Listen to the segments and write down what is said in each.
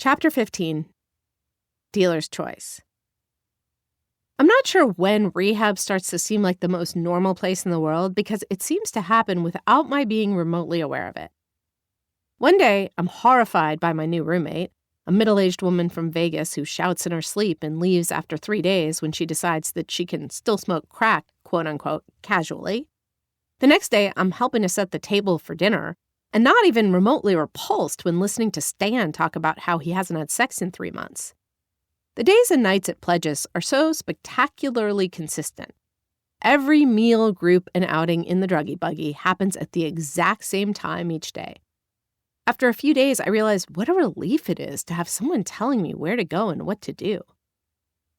Chapter 15, Dealer's Choice. I'm not sure when rehab starts to seem like the most normal place in the world because it seems to happen without my being remotely aware of it. One day, I'm horrified by my new roommate, a middle-aged woman from Vegas who shouts in her sleep and leaves after 3 days when she decides that she can still smoke crack, quote-unquote, casually. The next day, I'm helping to set the table for dinner and not even remotely repulsed when listening to Stan talk about how he hasn't had sex in 3 months. The days and nights at Pledges are so spectacularly consistent. Every meal, group, and outing in the druggy buggy happens at the exact same time each day. After a few days, I realized what a relief it is to have someone telling me where to go and what to do.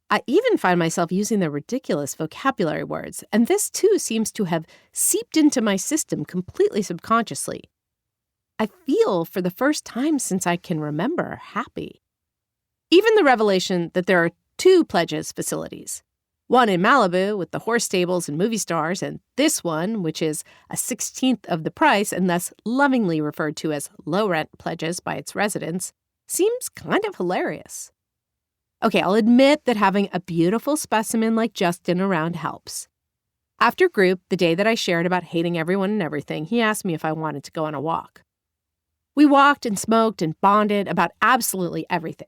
I even find myself using the ridiculous vocabulary words, and this too seems to have seeped into my system completely subconsciously. I feel, for the first time since I can remember, happy. Even the revelation that there are 2 Pledges facilities, one in Malibu with the horse stables and movie stars, and this one, which is a 16th of the price and thus lovingly referred to as low-rent Pledges by its residents, seems kind of hilarious. Okay, I'll admit that having a beautiful specimen like Justin around helps. After group, the day that I shared about hating everyone and everything, he asked me if I wanted to go on a walk. We walked and smoked and bonded about absolutely everything.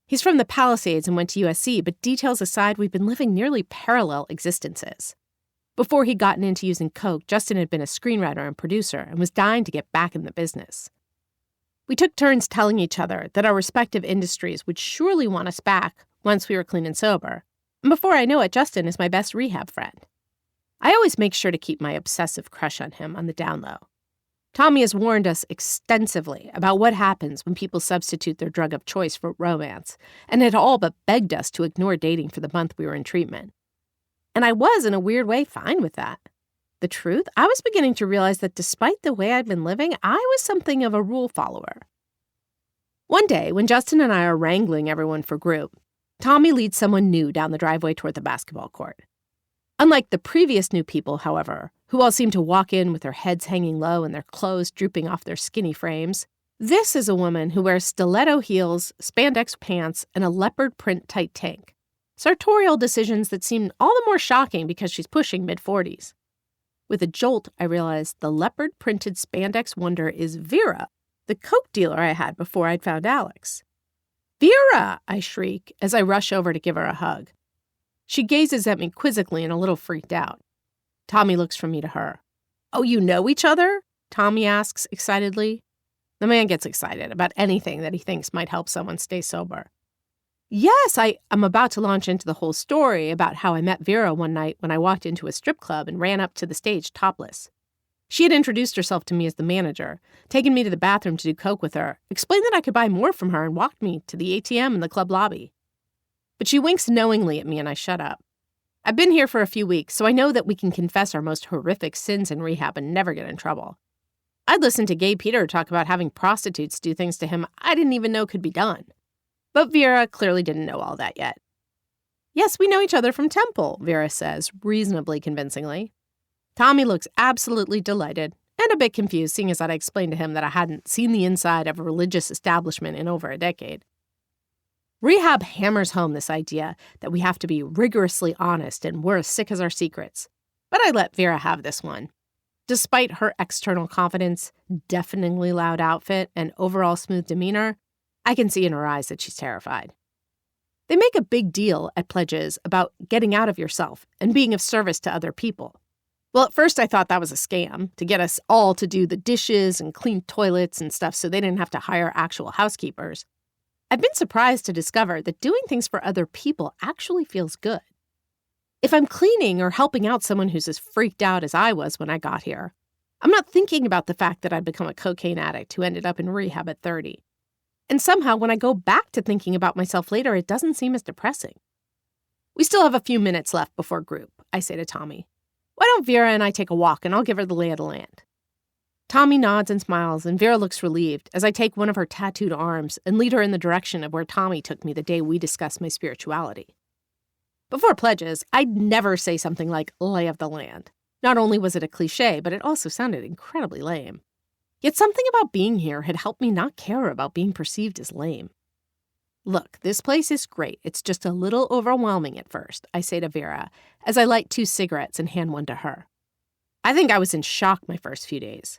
He's from the Palisades and went to USC, but details aside, we've been living nearly parallel existences. Before he'd gotten into using coke, Justin had been a screenwriter and producer and was dying to get back in the business. We took turns telling each other that our respective industries would surely want us back once we were clean and sober. And before I know it, Justin is my best rehab friend. I always make sure to keep my obsessive crush on him on the down low. Tommy has warned us extensively about what happens when people substitute their drug of choice for romance, and had all but begged us to ignore dating for the month we were in treatment. And I was, in a weird way, fine with that. The truth, I was beginning to realize that despite the way I'd been living, I was something of a rule follower. One day, when Justin and I are wrangling everyone for group, Tommy leads someone new down the driveway toward the basketball court. Unlike the previous new people, however, who all seem to walk in with their heads hanging low and their clothes drooping off their skinny frames, this is a woman who wears stiletto heels, spandex pants, and a leopard print tight tank. Sartorial decisions that seem all the more shocking because she's pushing mid-40s. With a jolt, I realized the leopard-printed spandex wonder is Vera, the coke dealer I had before I'd found Alex. "Vera!" I shriek as I rush over to give her a hug. She gazes at me quizzically and a little freaked out. Tommy looks from me to her. "Oh, you know each other?" Tommy asks excitedly. The man gets excited about anything that he thinks might help someone stay sober. "Yes, I'm about to launch into the whole story about how I met Vera one night when I walked into a strip club and ran up to the stage topless. She had introduced herself to me as the manager, taken me to the bathroom to do coke with her, explained that I could buy more from her, and walked me to the ATM in the club lobby. But she winks knowingly at me and I shut up. I've been here for a few weeks, so I know that we can confess our most horrific sins in rehab and never get in trouble. I'd listened to Gay Peter talk about having prostitutes do things to him I didn't even know could be done. But Vera clearly didn't know all that yet. "Yes, we know each other from Temple," Vera says, reasonably convincingly. Tommy looks absolutely delighted and a bit confused, seeing as I'd explained to him that I hadn't seen the inside of a religious establishment in over a decade. Rehab hammers home this idea that we have to be rigorously honest and we're as sick as our secrets. But I let Vera have this one. Despite her external confidence, deafeningly loud outfit, and overall smooth demeanor, I can see in her eyes that she's terrified. They make a big deal at Pledges about getting out of yourself and being of service to other people. Well, at first I thought that was a scam, to get us all to do the dishes and clean toilets and stuff so they didn't have to hire actual housekeepers. I've been surprised to discover that doing things for other people actually feels good. If I'm cleaning or helping out someone who's as freaked out as I was when I got here, I'm not thinking about the fact that I'd become a cocaine addict who ended up in rehab at 30. And somehow, when I go back to thinking about myself later, it doesn't seem as depressing. "We still have a few minutes left before group," I say to Tommy. "Why don't Vera and I take a walk and I'll give her the lay of the land?" Tommy nods and smiles, and Vera looks relieved as I take one of her tattooed arms and lead her in the direction of where Tommy took me the day we discussed my spirituality. Before Pledges, I'd never say something like lay of the land. Not only was it a cliche, but it also sounded incredibly lame. Yet something about being here had helped me not care about being perceived as lame. Look, this place is great. It's just a little overwhelming at first, I say to Vera, as I light 2 cigarettes and hand one to her. I think I was in shock my first few days.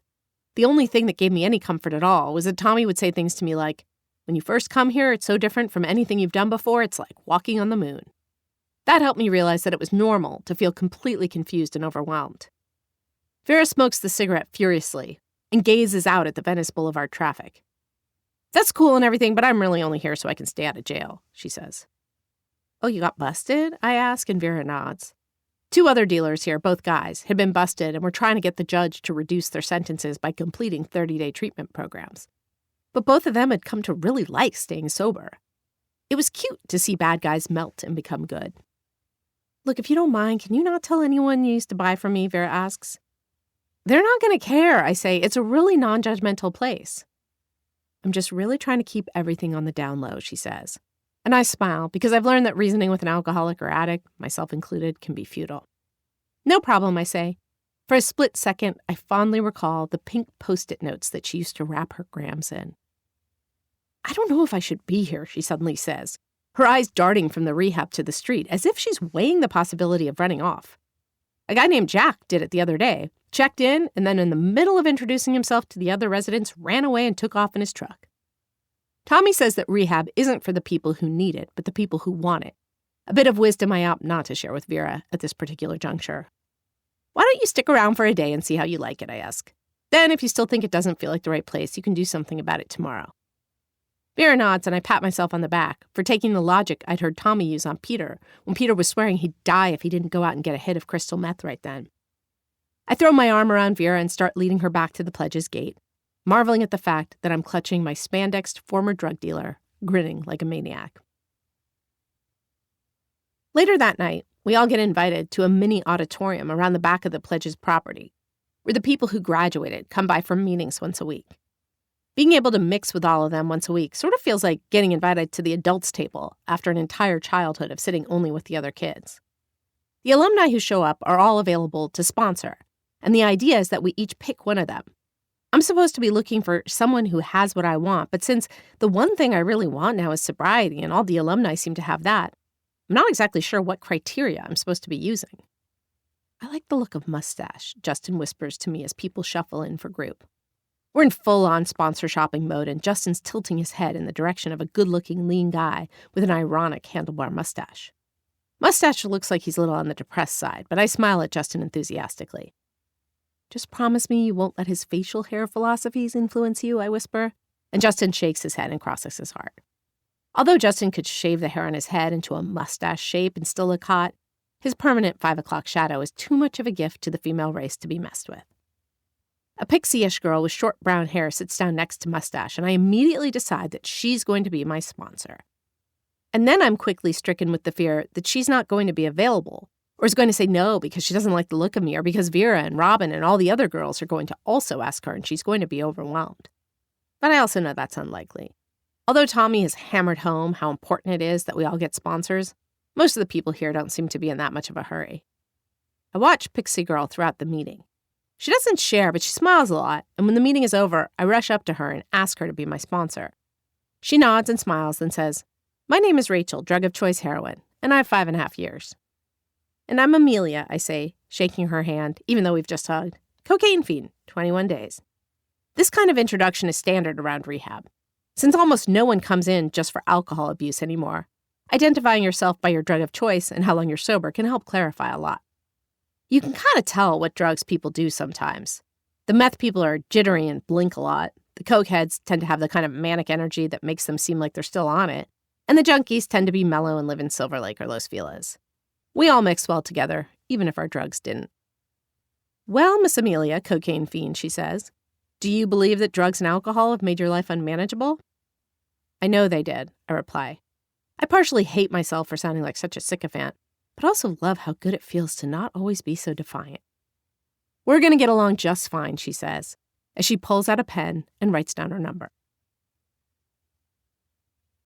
The only thing that gave me any comfort at all was that Tommy would say things to me like, when you first come here, it's so different from anything you've done before, it's like walking on the moon. That helped me realize that it was normal to feel completely confused and overwhelmed. Vera smokes the cigarette furiously and gazes out at the Venice Boulevard traffic. That's cool and everything, but I'm really only here so I can stay out of jail, she says. Oh, you got busted? I ask, and Vera nods. 2 other dealers here, both guys, had been busted and were trying to get the judge to reduce their sentences by completing 30-day treatment programs. But both of them had come to really like staying sober. It was cute to see bad guys melt and become good. Look, if you don't mind, can you not tell anyone you used to buy from me? Vera asks. They're not going to care, I say. It's a really non-judgmental place. I'm just really trying to keep everything on the down low, she says. And I smile because I've learned that reasoning with an alcoholic or addict, myself included, can be futile. No problem, I say. For a split second, I fondly recall the pink Post-it notes that she used to wrap her grams in. I don't know if I should be here, she suddenly says, her eyes darting from the rehab to the street, as if she's weighing the possibility of running off. A guy named Jack did it the other day, checked in, and then in the middle of introducing himself to the other residents, ran away and took off in his truck. Tommy says that rehab isn't for the people who need it, but the people who want it. A bit of wisdom I opt not to share with Vera at this particular juncture. Why don't you stick around for a day and see how you like it, I ask. Then, if you still think it doesn't feel like the right place, you can do something about it tomorrow. Vera nods, and I pat myself on the back for taking the logic I'd heard Tommy use on Peter when Peter was swearing he'd die if he didn't go out and get a hit of crystal meth right then. I throw my arm around Vera and start leading her back to the pledge's gate, marveling at the fact that I'm clutching my spandexed former drug dealer, grinning like a maniac. Later that night, we all get invited to a mini auditorium around the back of the pledge's property, where the people who graduated come by for meetings once a week. Being able to mix with all of them once a week sort of feels like getting invited to the adults' table after an entire childhood of sitting only with the other kids. The alumni who show up are all available to sponsor, and the idea is that we each pick one of them. I'm supposed to be looking for someone who has what I want, but since the one thing I really want now is sobriety and all the alumni seem to have that, I'm not exactly sure what criteria I'm supposed to be using. I like the look of mustache, Justin whispers to me as people shuffle in for group. We're in full-on sponsor shopping mode, and Justin's tilting his head in the direction of a good-looking, lean guy with an ironic handlebar mustache. Mustache looks like he's a little on the depressed side, but I smile at Justin enthusiastically. Just promise me you won't let his facial hair philosophies influence you, I whisper, and Justin shakes his head and crosses his heart. Although Justin could shave the hair on his head into a mustache shape and still look hot, his permanent 5 o'clock shadow is too much of a gift to the female race to be messed with. A pixie-ish girl with short brown hair sits down next to Mustache, and I immediately decide that she's going to be my sponsor. And then I'm quickly stricken with the fear that she's not going to be available, or is going to say no because she doesn't like the look of me, or because Vera and Robin and all the other girls are going to also ask her and she's going to be overwhelmed. But I also know that's unlikely. Although Tommy has hammered home how important it is that we all get sponsors, most of the people here don't seem to be in that much of a hurry. I watch Pixie Girl throughout the meeting. She doesn't share, but she smiles a lot, and when the meeting is over, I rush up to her and ask her to be my sponsor. She nods and smiles, then says, "My name is Rachel, drug of choice heroin, and I have 5.5 years. And I'm Amelia," I say, shaking her hand, even though we've just hugged. "Cocaine fiend, 21 days. This kind of introduction is standard around rehab. Since almost no one comes in just for alcohol abuse anymore, identifying yourself by your drug of choice and how long you're sober can help clarify a lot. You can kind of tell what drugs people do sometimes. The meth people are jittery and blink a lot. The coke heads tend to have the kind of manic energy that makes them seem like they're still on it. And the junkies tend to be mellow and live in Silver Lake or Los Feliz. We all mix well together, even if our drugs didn't." "Well, Miss Amelia, cocaine fiend," she says, "do you believe that drugs and alcohol have made your life unmanageable?" "I know they did," I reply. I partially hate myself for sounding like such a sycophant, but also love how good it feels to not always be so defiant. "We're going to get along just fine," she says, as she pulls out a pen and writes down her number.